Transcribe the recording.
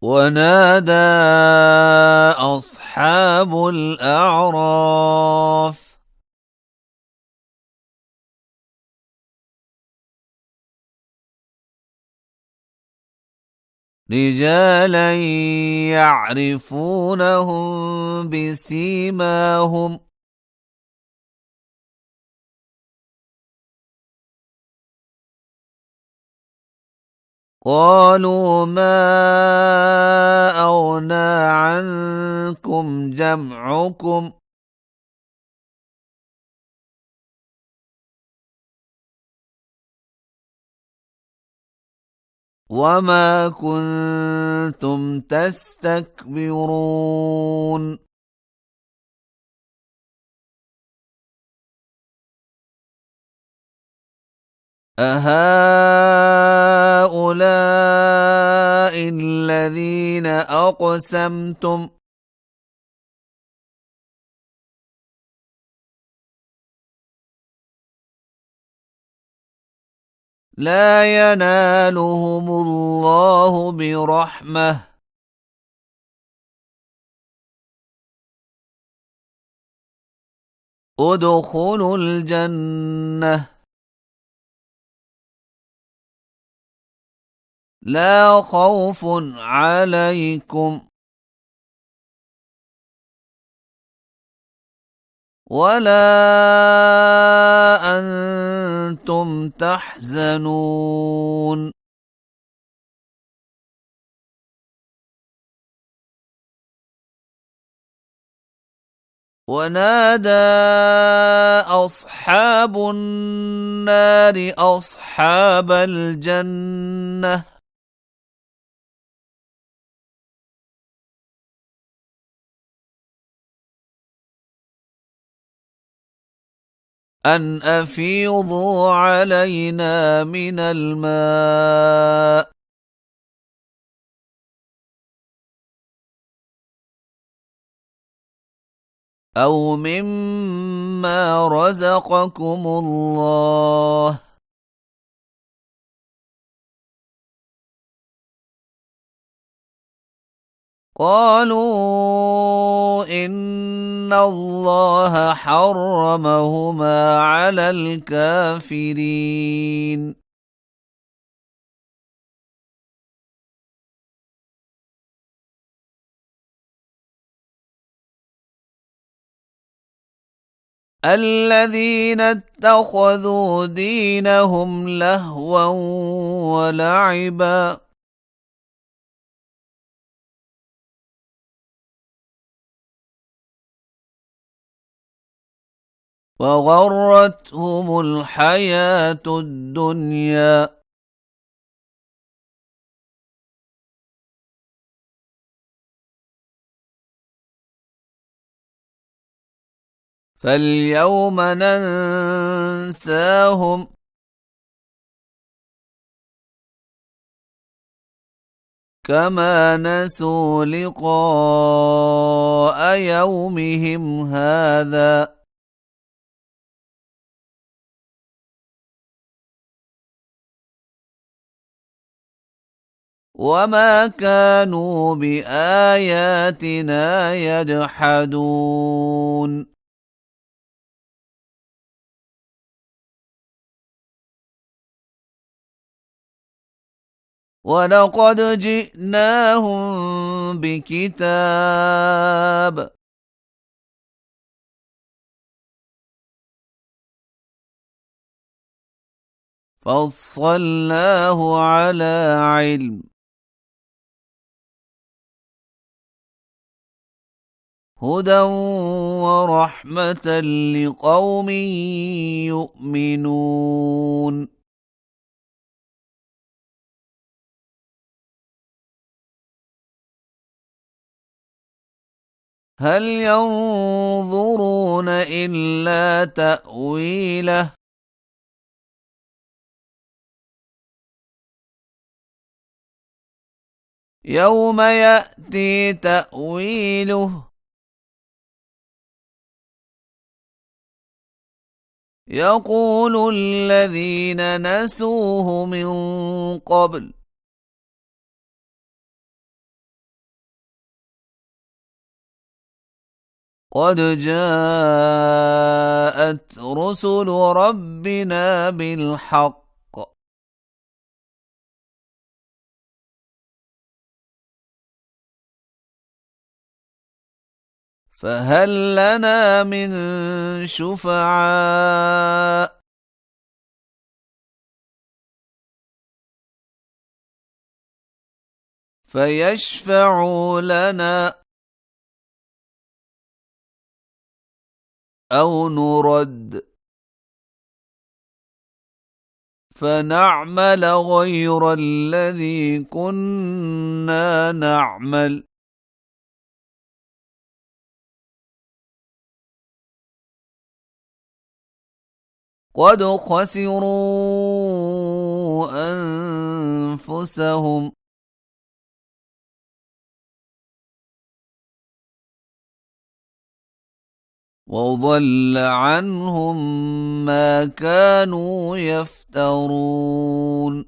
ونادى أصحاب الأعراف رجالا يعرفونهم بسيماهم قالوا ما أغنى عنكم جمعكم وما كنتم تستكبرون أهؤلاء الذين أقسمتم لا ينالهم الله برحمة ادخلوا الجنة لا خوف عليكم ولا أنتم تحزنون ونادى أصحاب النار أصحاب الجنة أن أفيضوا علينا من الماء أو مما رزقكم الله قالوا إن الله حرمهما على الكافرين الذين اتخذوا دينهم لهوا ولعبا وغرتهم الحياة الدنيا فاليوم ننساهم كما نسوا لقاء يومهم هذا وما كانوا بآياتنا يجحدون ولقد جئناهم بكتاب فصلناه على علم هدى ورحمة لقوم يؤمنون هل ينظرون إلا تأويله يوم يأتي تأويله يقول الذين نسوه من قبل قد جاءت رسل ربنا بالحق فهل لنا من شفعاء فيشفعوا لنا أو نرد فنعمل غير الذي كنا نعمل قد خسروا أنفسهم وضل عنهم ما كانوا يفترون